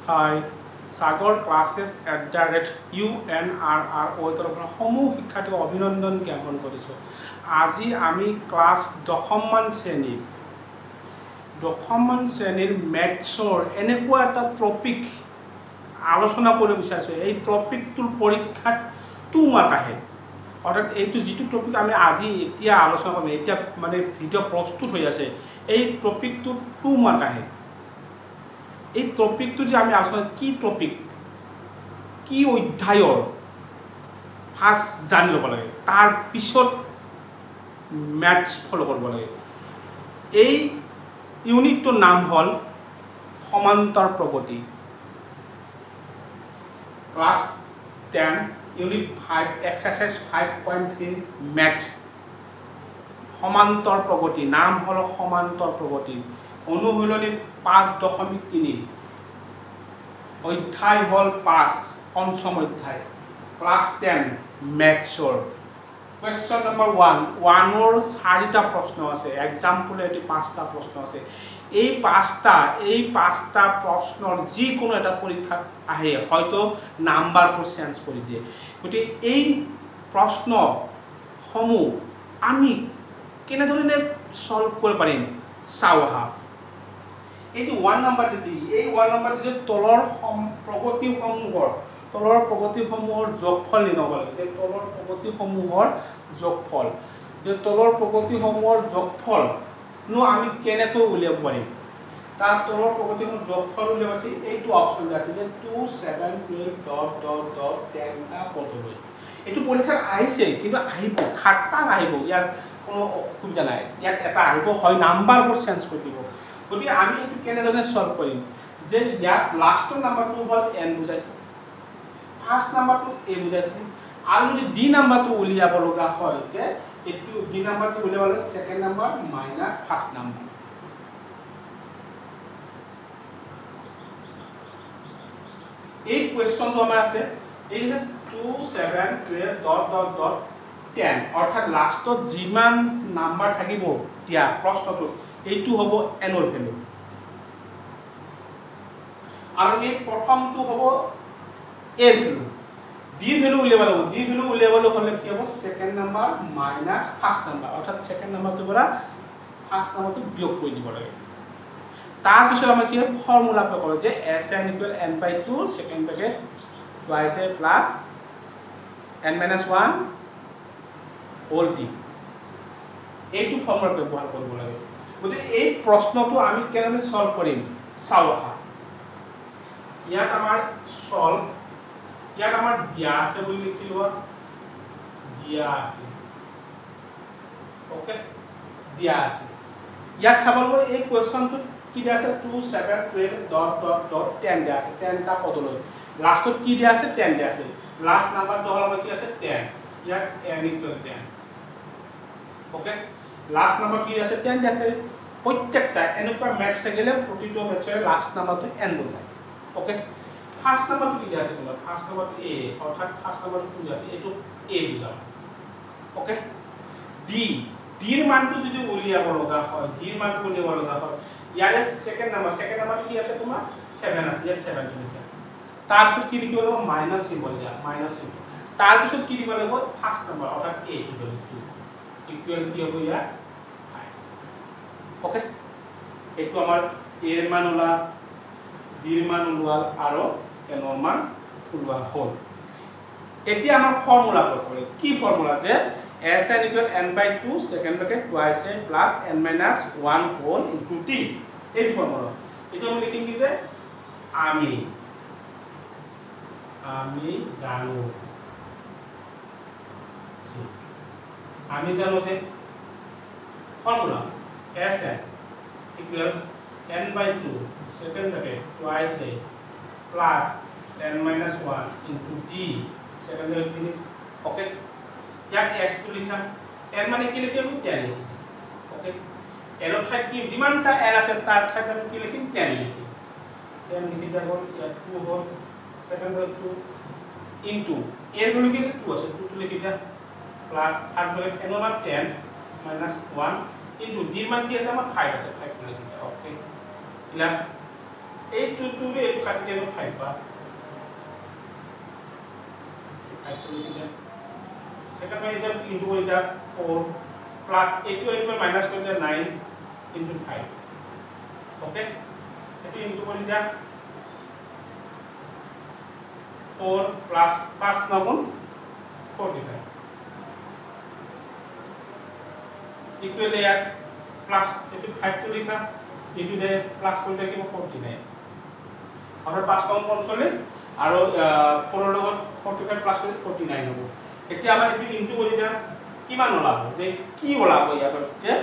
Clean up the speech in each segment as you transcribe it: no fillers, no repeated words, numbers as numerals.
হাই সাগৰ classes@unrro তৰফৰ সমূহ শিক্ষাৰ্থীক অভিনন্দন জ্ঞাপন কৰিছোঁ। আজি আমি ক্লাছ 10মান শ্ৰেণীৰ মেথছৰ এনেকুৱা এটা টপিক আলোচনা কৰিব বিচাৰিছোঁ। এই টপিকটোৰ পৰীক্ষাত 2 মাৰ্ক আহে। অৰ্থাৎ এইটো যিটো টপিক আমি আজি এতিয়া আলোচনা কৰিম, এতিয়া মানে ভিডিঅ' প্ৰস্তুত হৈ আছে, এই টপিকটোত 2 মাৰ্ক আহে। এই টপিকটো যে আমি আলোচনা কি টপিক, কি অধ্যায়ৰ ফাৰ্ষ্ট জানি ল'ব লাগে, তাৰ পিছত মেথছ ফ'ল' কৰিব লাগে। এই ইউনিটটোৰ নাম হ'ল সমান্তৰ প্ৰগতি। Class 10 unit 5 exercise 5.3 maths. সমান্তৰ প্ৰগতি, নাম হ'ল সমান্তৰ প্ৰগতি। অনুশীলনী 5.3, অধ্যায় হ'ল 5, পঞ্চম অধ্যায়, ক্লাছ 10 মেথছৰ। কুৱেশ্যন নম্বৰ 1ৰ 4টা প্ৰশ্ন আছে, এক্সাম্পল এটি 5টা প্ৰশ্ন আছে। এই পাঁচটা প্ৰশ্নৰ যিকোনো এটা পৰীক্ষাত আহে, হয়তো নাম্বাৰবোৰ চেঞ্জ কৰি দিয়ে। গতিকে এই প্ৰশ্নসমূহ আমি কেনেধৰণে সলভ কৰিব পাৰিম চাওঁ আহা। এইটো 1 নম্বৰ দিছে, এই 1 নম্বৰ দিছে তলৰ প্ৰগতিসমূহৰ যোগফল নিৰ্ণয় কৰিব লাগে। তলৰ প্ৰগতিসমূহৰ যোগফল, তলৰ প্ৰগতিসমূহৰ যোগফলনো আমি কেনেকৈ উলিয়াব পাৰিম। তাৰ তলৰ প্ৰগতিসমূহৰ যোগফল উলিয়াব আছে, এইটো অপশ্যন আছে যে 2, 7, 12, ... 10টা পদলৈ। এইটো পৰীক্ষাত আহিছে, কিন্তু আহিব 7টা আহিব, ইয়াৰ কোনো অসুবিধা নাই। ইয়াত এটা আহিব, হয় নাম্বাৰবোৰ চেঞ্জ কৰি দিব। গতিকে আমি এইটো কেনেধৰণে সলভ কৰিম, যে ইয়াত লাষ্টৰ নাম্বাৰটো হ'ল n বুজাইছে, ফাৰ্ষ্ট নাম্বাৰটো a বুজাইছে, আৰু যদি d নাম্বাৰটো উলিয়াব লগা হয়, যে এইটো d নাম্বাৰটো উলিয়াব হ'লে second number minus first number. এই কুৱেশ্যনটো আমাৰ আছে, এই যে 2, 7, 12, ... 10, অৰ্থাৎ লাষ্টত যিমান নাম্বাৰ থাকিব দিয়া প্ৰশ্নটো, এইটো হ'ব n ৰ ভেলু। আৰু এই প্ৰথমটো হ'ব a ৰ ভেলু। d ভেলু উলিয়াব লাগিব। d ভেলু উলিয়াবলৈ হ'লে কি হ'ব, second number minus first number, অৰ্থাৎ ছেকেণ্ড নাম্বাৰটোৰ পৰা ফাৰ্ষ্ট নাম্বাৰটো বিয়োগ কৰি দিব লাগে। তাৰপিছত আমাৰ কি হয়, ফৰ্মুলা প্ৰয়োগ কৰোঁ যে Sn = n/2 second bracket twice a plus n-1 whole t, এইটো ফৰ্মুলা ব্যৱহাৰ কৰিব লাগে। গতিকে এই প্ৰশ্নটো আমি কেনেকৈ সলভ কৰিম চাওঁ আহা। ইয়াত আমাৰ দিয়া আছে বুলি লিখি লোৱা, দিয়া আছে, ওকে, দিয়া আছে। ইয়াত চাব লাগিব এই কুৱেশ্যনটোত কি দিয়া আছে, 2, 7, 12, ... 10 দিয়া আছে, 10টা পদলৈ। লাষ্টত কি দিয়া আছে, 10 দিয়া আছে। লাষ্ট নাম্বাৰটো হ'ল আমাৰ কি আছে, 10। ইয়াত n = 10, ওকে। লাষ্ট নাম্বাৰ কি আছে, 10 দিয়া আছে। প্ৰত্যেকটা এনেকুৱা মেথছ থাকিলে প্ৰতিটো মেথছৰে লাষ্ট নাম্বাৰটো n বুজায়, ওকে। ফাৰ্ষ্ট নাম্বাৰটো কি দিয়া আছে তোমাৰ, ফাৰ্ষ্ট নাম্বাৰটো a, অৰ্থাৎ ফাৰ্ষ্ট নাম্বাৰটো কি আছে, এইটো a বুজাব, ওকে। d-ৰ মানটো যদি উলিয়াব লগা হয়, ইয়াৰে ছেকেণ্ড নাম্বাৰটো কি আছে তোমাৰ, 7 আছে, ইয়াত 7 লিখা। তাৰপিছত কি লিখিব লাগিব, মাইনাছ চিম্বল দিয়া, মাইনাছ চিম্বল। তাৰপিছত কি দিব লাগিব, ফাৰ্ষ্ট নাম্বাৰ, অৰ্থাৎ a ইকুৱেল কি হ'ব ইয়াত 5, ওকে। এইটো আমাৰ a ৰ মান ওলাল, d ৰ মান ওলাল, আৰু n ৰ মান ওলোৱা হ'ল। এতিয়া আমাৰ ফৰ্মুলা প্ৰয়োগ কৰে, কি ফৰ্মুলা, যে Sn = n/2 second bracket twice a plus n-1 whole into t, এই ফৰ্মুলা। এইটো আমি লিখিম কি, যে আমি জানো যে formula Sn = n/2 second bracket twice a plus n-1 into t second bracket finish, okay. ইয়াত s টো লিখা, n মানে কি লিখিম, 10 লিখিম, ওকে। n ৰ ঠাইত কি যিমানটা n আছে তাৰ ঠাইত আমি কি লিখিম, 10 লিখিম। 10 লিখি যাব, ইয়াত 2 হ'ল, second bracket 2 into a ৰ ভেলু কি আছে, 2 আছে, 2 টো লিখি দিয়া, প্লাছ ফাৰ্ষ্ট bracket n ৰ মান 10 -1 into d ৰ মান কি আছে আমাৰ 5 আছে, 5 লিখি দিয়া, ওকে। এই 2 2 রে একটু কাটি দিলে 5 পা 5 করে দিলে সেকেন্ড মানে এটা ইনটু এটা 4 প্লাস এইটো এইটো মাইনাস করে দিলে 9 ইনটু 5 ওকে এটা ইনটু করে দিলে 4 প্লাস 5 9 45 इक्वल है यार प्लस इट 5 तो लिखा इट दे प्लस कर दे कि 49 और 5 कम 45 और 4 লগত 45 प्लस कर 49 হ'ব এতিয়া আমাৰ এটো ইনটু কৰি দিয়া কিমান ওলাব যে কি ওলাব ইয়াত যে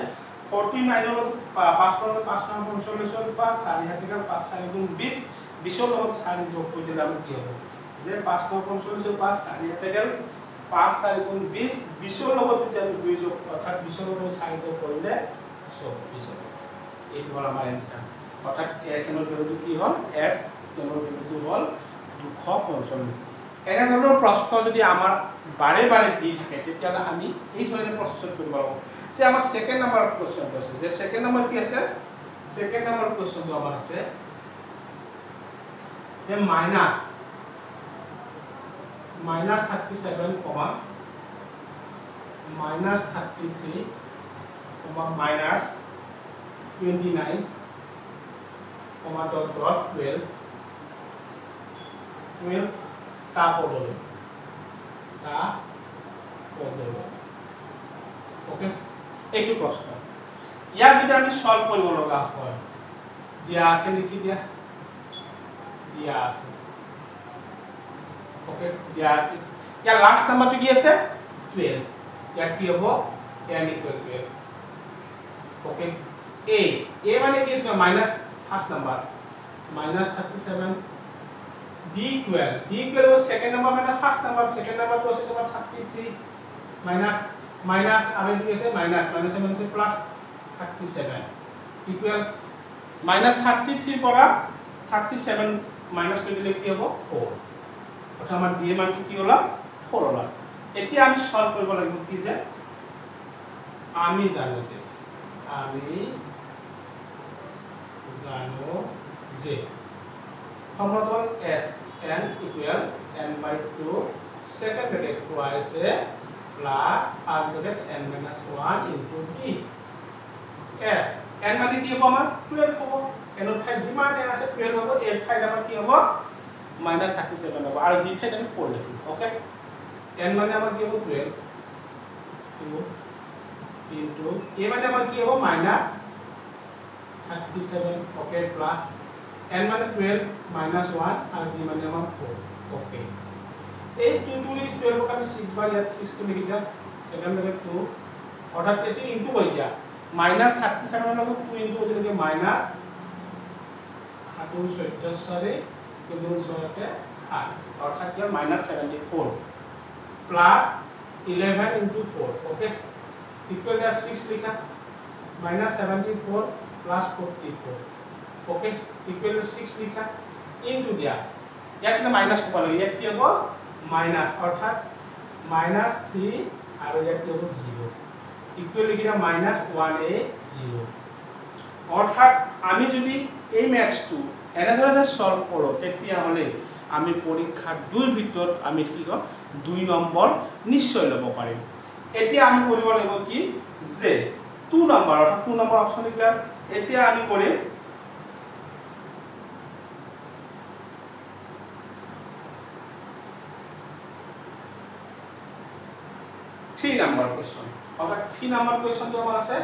49 লগত 5 করে 5 নাম 45 এর 5 4 হাতিকা 5 4 গুণ 20 20 লগত 4 যোগ কৰি দিলে আমি কি হ'ব যে 5 নাম 45 এর 5 4 হাতিকা 5 4 গুণ 20 20 এর লগত যদি আমি 2 যোগ অর্থাৎ 20 এর লগত 4 যোগ কৰিলে 24 হ'ব এই হল আমাৰ आंसर অৰ্থাৎ s এৰ ভ্যালুটো কি হল s এৰ ভ্যালুটো হল 245 এনে ধৰণৰ প্ৰশ্ন যদি আমাৰ বাৰে বাৰে দি থাকে তেতিয়ালে আমি এই ধৰণৰ প্ৰসেস কৰিব লাগিব যে আমাৰ সেকেন্ড নাম্বাৰ কোশ্চেন আছে যে সেকেন্ড নাম্বাৰ কি আছে সেকেন্ড নাম্বাৰ কোশ্চেনটো আমাৰ আছে যে minus 37 comma minus 33 comma minus 29 comma dot dot 12 তা পদলে ওকে এইটো প্রশ্ন ইয়া যদি আমি সলভ কৰিব লগা হয় দিয়া আছে লিখি দিয়া আছে ओके दिया আছে या लास्ट नंबर तो की আছে 12 या की हो n इक्वल 12 ओके a माने की इसका minus first number minus 37 d12 वो सेकंड नंबर माने फर्स्ट नंबर सेकंड नंबर को से नंबर 33 माइनस माइनस आगे दिए से माइनस माइनस से प्लस 37 इक्वल माइनस 33 পৰা 37 माइनस কৰি দিলে কি হ'ব 4 অৰ্থাৎ আমাৰ d এৰ মান কি হলো 4 হলো এতিয়া আমি সলভ কৰিব লাগিব কি যে আমি জানো যে সমতল s n equal n by 2 second bracket twice a plus first bracket n minus 1 into d s n মানে কি হ'ব আমাৰ 12 হ'ব n এৰ ঠাই যিমান n আছে 12 হ'ব এৰ ঠাই আমাৰ কি হ'ব minus 37 হবে আর d ঠাই আমি 4 লিখি ওকে n মানে আমার কি হবে 12 2 into a মানে আমার কি হবে minus 37 ওকে প্লাস n মানে 12 minus 1 আর d মানে আমার 4 ওকে এই 2 2 is 12 কারণে 6 বার ইয়াত 6 তো লিখি যা সেকেন্ড ব্র্যাকেট 2 অর্থাৎ এটি ইনটু হই যা minus 37 এর লগে 2 ইনটু হইলে minus 14 সালে কিন্তু সরতে 8 অর্থাৎ কি minus 74 plus 11 into 4 okay equal to 6 লিখা minus 74 plus 44 okay equal to 6 লিখা ইনটু দিয়া ইয়াত না মাইনাস কত লাগে ইয়াত কি হবে মাইনাস অর্থাৎ মাইনাস 3 আর ইয়াত কি হবে 0 ইকুয়াল লিখিরা মাইনাস 1a0 অর্থাৎ আমি যদি এই ম্যাথটো এনে ধৰণে সলভ কৰো তেতিয়া হলে আমি পৰীক্ষাৰ দুই ভিতৰত আমি কি ক 2 নম্বৰ নিশ্চয় লব পাৰিম এতিয়া আমি কৰিব লাগিব কি যে 2 নম্বৰ অৰ্থাৎ 2 নম্বৰ অপচন এটা এতিয়া আমি কৰিম থ্ৰি নাম্বাৰ কোয়েশ্চন অৰ্থাৎ 3 নাম্বাৰ কোয়েশ্চনটো আমাৰ আছে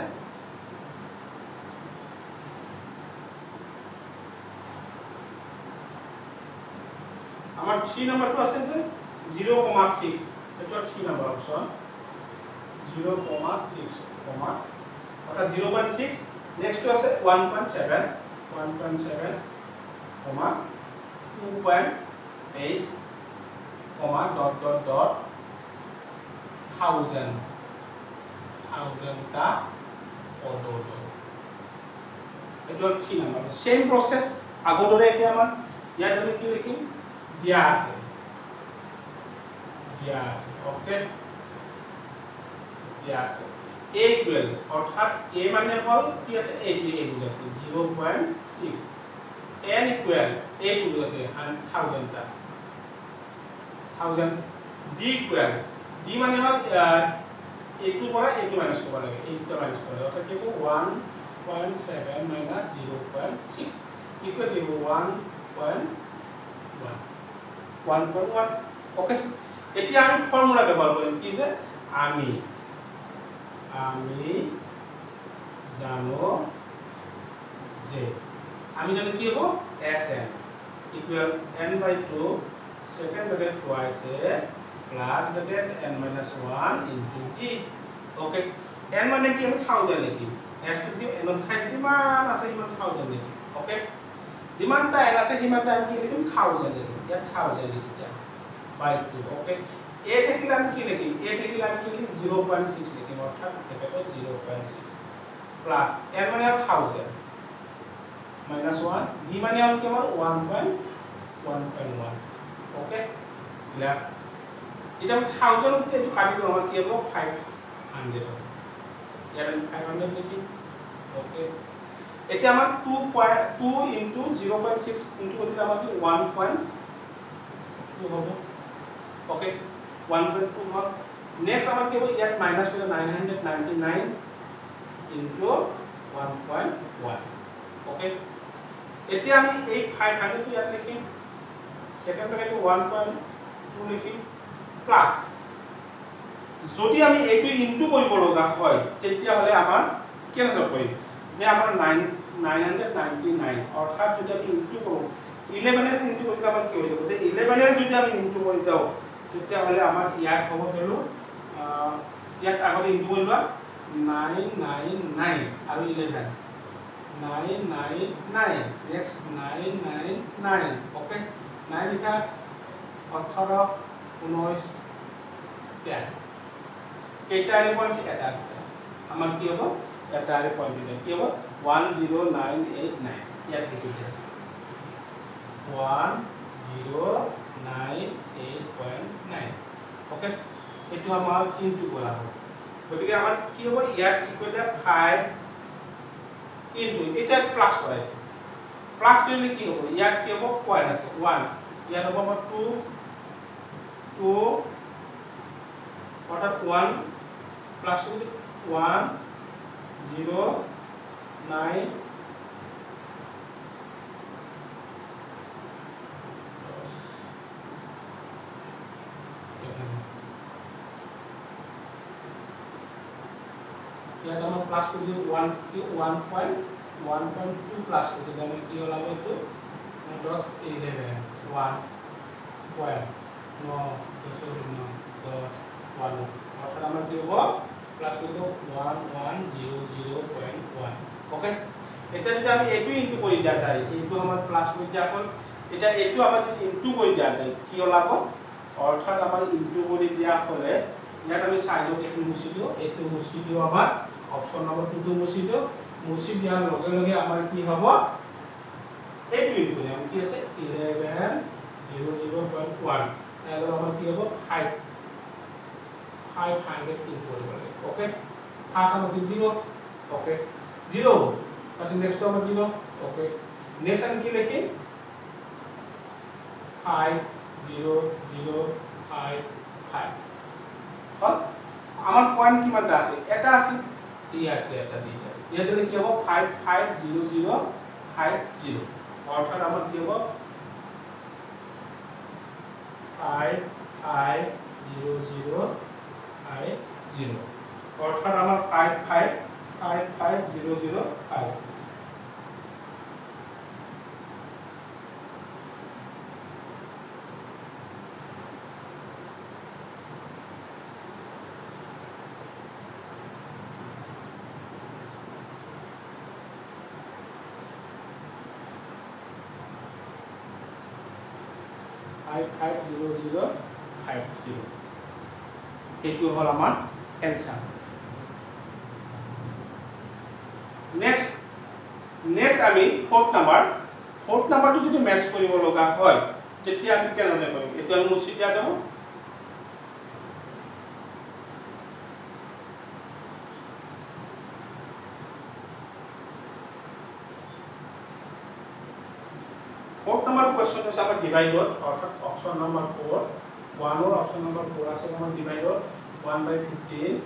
আমার 3 নাম্বারটো আছে যে 0,6 এটা 3 নাম্বার অপশন 0,6 অর্থাৎ 0.6 নেক্সট আছে 1.7 2.8 dot dot dot thousand টা পদত এটা 3 নাম্বার সেম প্রসেস আগৰ একে আমাৰ ইয়াত আমি কি লিখিম দিয়া আছে ওকে দিয়া আছে a ইকুয়াল অর্থাৎ a মানে হল কি আছে a বুঝাইছে 0.6 n equal a to আছে 1000 টা 1000 d equal d মানে হল a to পৰা a to মাইনাস কৰিব লাগে a to মাইনাস কৰে অর্থাৎ কি হ'ব 1.7 minus 0.6 equal to 1.1 ওকে এতিয়া আমি ফর্মুলা ব্যবহার কৰিম কি যে আমি জানো যে আমি জানো কি হ'ব Sn equal n by 2 second bracket twice a plus bracket n minus 1 into d okay n মানে কি আমি 1000 লিখিম s to কি n ঠাইত যিমান আছে ইমান 1000 লিখিম okay যিমানটা n আছে সিমানটা আমি কি লিখিম 1000 লিখিম ইয়াত 1000 লিখি দিয়া by 2 okay a থাকিলে আমি কি লিখিম a থাকিলে আমি কি লিখিম 0.6 লিখিম অর্থাৎ এটা 0.6 plus n মানে 1000 minus 1 d মানে হল কি আমার 1.1 ওকে ক্লিয়ার এটা আমি 1000 উঠে একটু কাটি দিও আমার কি হবে 500 হবে ইয়ার 500 লিখি ওকে এটা আমার 2 into 0.6 into করলে আমার কি 1.2 হবে ওকে 1.2 হবে নেক্সট আমার কি হবে ইয়াত মাইনাস করে 999 into 1.1 ওকে এতিয়া আমি এই 500 টো ইয়াত লিখিম সেকেন্ড ব্র্যাকেটে 1.2 লিখিম প্লাস যদি আমি এইটো ইনটু কৰিব লগা হয় তেতিয়া হলে আমাৰ কেনেকৈ কৰিম যে আমাৰ 999 অৰ্থাৎ যদি আমি ইনটু কৰো 11 এৰ ইনটু কৰিলে আমাৰ কি হৈ যাব যে 11 এৰ যদি আমি ইনটু কৰি দাও তেতিয়া হলে আমাৰ ইয়াত হ'ব হলো ইয়াত আগতে ইনটু কৰিবা 999 আৰু 11 999 next 999 okay 9 লিখা 18 19 10 কেইটাৰে পইণ্ট এটা আমাৰ কি হ'ব এটাৰে পইণ্ট দিলে কি হ'ব 10989 ইয়াত লিখি দিয়া 10989 ওকে এটো আমাৰ ইনটু কৰা হ'ব গতিকে আমাৰ কি হ'ব ইয়াত ইকুৱেল 5 into এটা প্লাস করে প্লাস করলে কি হবে ইয়াত কি হবে পয়েন্ট আছে 1 ইয়াত হবে 2 অর্থাৎ 1 প্লাস করলে 1 0 9 ইয়াত আমরা প্লাস কৰি দিও 1.2 প্লাস কৰি দিলে আমি কি ওলাব তো 10 11 1 পয়েন্ট 9 অর্থাৎ আমরা কি হ'ব প্লাস কৰি দিও 1100.1 ওকে এটা যদি আমি এইটো ইনটু কৰি দিয়া যায় এইটো আমাৰ প্লাস কৰি দিয়া হ'ল এটা এইটো আমাৰ যদি ইনটু কৰি দিয়া যায় কি ওলাব অৰ্থাৎ আমাৰ ইনটু কৰি দিয়া হলে ইয়াত আমি সাইডত এখন মুছি দিও এইটো মুছি দিও আমাৰ অপশন নম্বৰ 2 টো মুছি দিও মুছি দিয়াৰ লগে লগে আমাৰ কি হ'ব এইটো ইনটু আমি কি আছে 1100.1 আৰু আমাৰ কি হ'ব 500 ইনটু কৰিব লাগে ওকে ফাৰ্স্ট আমাৰ 0 ওকে 0 তাৰপিছত নেক্সট আমাৰ 0 ওকে নেক্সট আমি কি লিখিম 50055 আমার পয়েন্ট কিমানটা আছে এটা আছে ইয়াতে এটা দিলে ইয়াতে কি হ'ব 550050 অর্থাৎ আমার কি হ'ব 550050 অর্থাৎ আমার 5555005 550050 এইটো হল আমাৰ এনসাৰ নেক্সট আমি ফোৰ্থ নাম্বাৰটো যদি ম্যাচ কৰিব লগা হয় তেতিয়া আমি কেনেদৰে কৰিম এটো আমি মুছি দিয়া যাব 4th number question is our divided অর্থাৎ option number 4 1 or option number 4 আছে আমার divided 1/15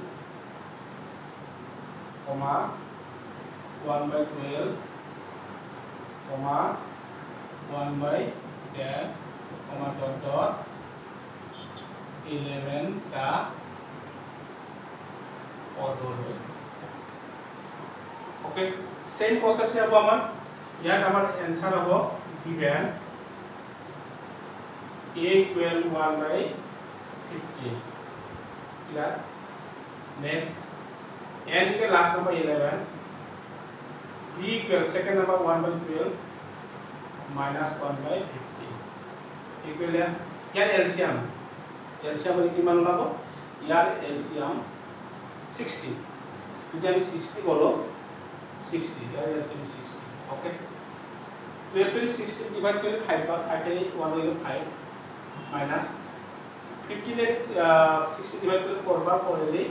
comma 1/12 comma 1/10 comma dot dot 11 का order okay same process है अब हमार यार हमार आंसर होगा given a equal 1/15 clear next n K last number 11 b equal second number 1/12 minus 1/15 equal यार LCM में किमान होगा यार LCM 60 যদি আমি 60 বলো 60 यार LCM 60 ओके 12 with 60 divide করে 5 বার 5 এর 1 হলো 5 minus 15 এর 60 divide করে 4 বার 4 এর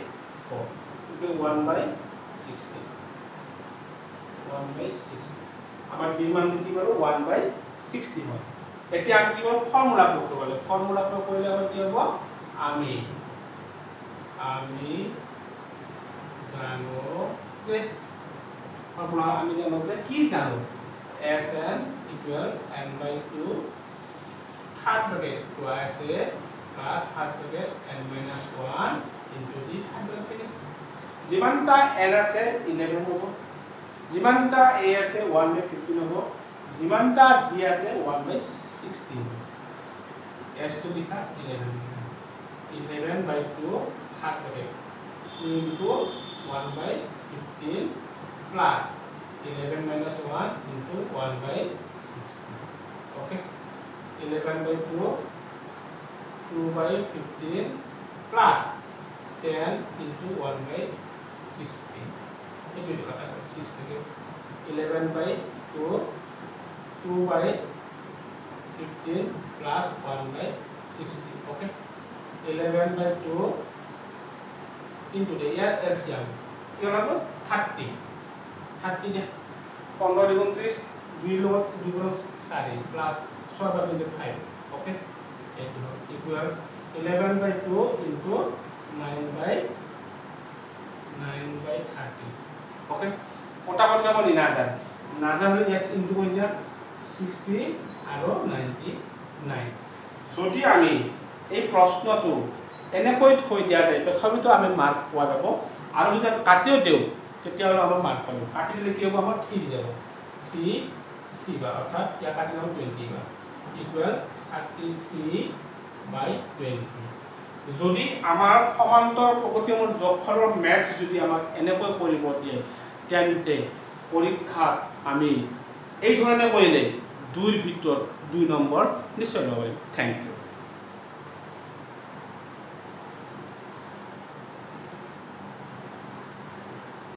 4 ইকুয়াল 1/60 আমার b মান কি বলো 1/60 হয় এটি আমি কি বলবো ফর্মুলা প্রয়োগ করব ফর্মুলা প্রয়োগ করলে আমরা কি হবে আমি জানো যে ফর্মুলা আমি জানো যে কি জানো Sn equal n/2 third bracket twice a plus first bracket n minus 1 into the third bracket जिमानता n আছে 11 হ'ব जिमानता a আছে 1/15 হ'ব जिमानता d আছে 1/16 s to লিখা 11/2 third bracket 2 into 1/15 plus 11 minus 1 into 1/16 okay 11/2 2/15 plus 10 into 1/16 it will cut out 6 থেকে 11/2 2/15 plus 1/16 okay 11/2 into the LCM কি হবে 30 30 ने 15 × 30 2 লগত 2 × 4 plus 6 / 5 okay equal 11/2 into 9/30 okay फटाफट যাব নি না জান না জানলে ইয়াত ইনটু কৰি দিয়া 60 আৰু 99 যদি আমি এই প্ৰশ্নটো এনেকৈ থৈ দিয়া যায় তথাপিতো আমি মাৰ্ক পোৱা যাব আৰু যদি কাটিও দিও তেতিয়াহলে আমরা মার্ক পাবো কাটি দিলে কি হবে আমার 3 যাব 3 বার অর্থাৎ ইয়া কাটি দাও 20 বার ইকুয়াল 33/20 যদি আমার সমান্তর প্রগতিমূল যোগফলৰ ম্যাথছ যদি আমাক এনেকৈ কৰিব দিয়ে তেন্তে পৰীক্ষাত আমি এই ধৰণে কৰিলে 2 ৰ ভিতৰত 2 নম্বৰ নিশ্চয় ল'ব। Thank U.